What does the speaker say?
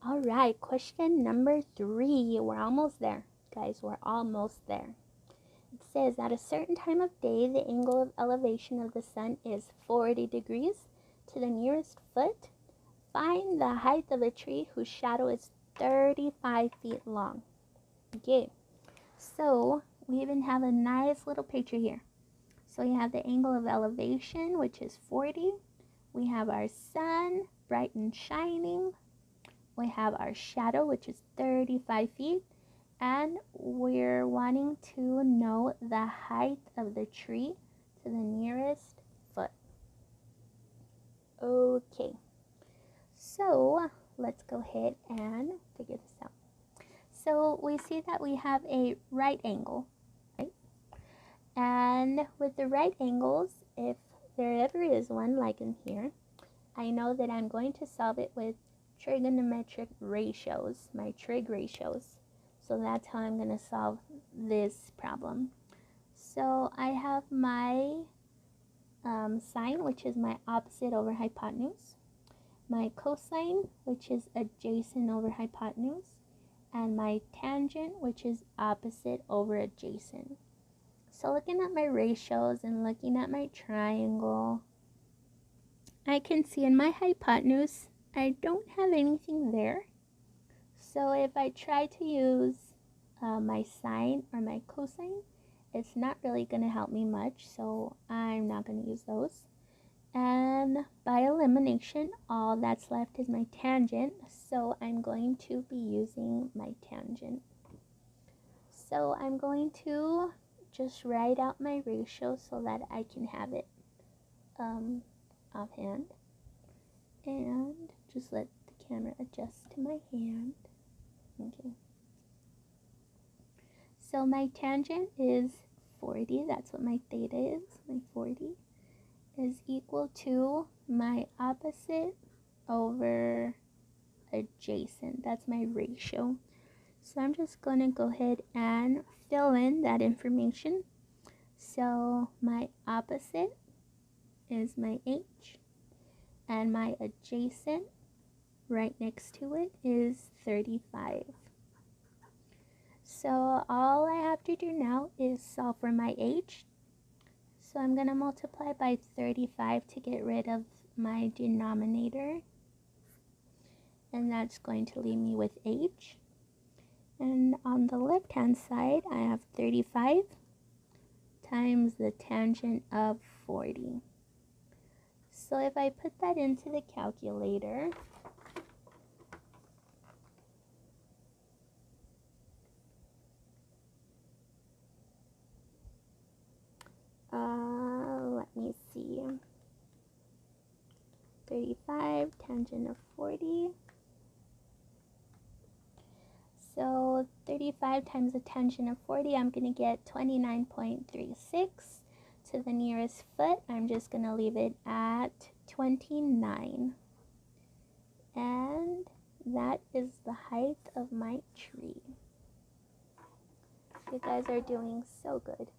All right, question number 3. We're almost there, guys. We're almost there. It says at a certain time of day, the angle of elevation of the sun is 40 degrees to the nearest foot. Find the height of a tree whose shadow is 35 feet long. Okay, so we even have a nice little picture here. So you have the angle of elevation, which is 40. We have our sun, bright and shining. We have our shadow, which is 35 feet. And we're wanting to know the height of the tree to the nearest foot. Okay, so let's go ahead and figure this out. So we see that we have a right angle, right? And with the right angles, if there ever is one like in here, I know that I'm going to solve it with trigonometric ratios, my trig ratios. So that's how I'm going to solve this problem. So I have my sine, which is my opposite over hypotenuse, my cosine, which is adjacent over hypotenuse, and my tangent, which is opposite over adjacent. So looking at my ratios and looking at my triangle, I can see in my hypotenuse, I don't have anything there. So if I try to use my sine or my cosine, it's not really going to help me much, so I'm not going to use those. And by elimination, all that's left is my tangent, so I'm going to be using my tangent. So I'm going to just write out my ratio so that I can have it offhand. And just let the camera adjust to my hand. Okay. So my tangent is 40. That's what my theta is. My 40 is equal to my opposite over adjacent. That's my ratio. So I'm just going to go ahead and fill in that information. So my opposite is my h, and my adjacent right next to it is 35. So all I have to do now is solve for my h. So I'm going to multiply by 35 to get rid of my denominator. And that's going to leave me with h. And on the left hand side, I have 35 times the tangent of 40. So if I put that into the calculator, let me see, 35 tangent of 40. So 35 times the tangent of 40, I'm going to get 29.36. To the nearest foot, I'm just going to leave it at 29. And that is the height of my tree. You guys are doing so good.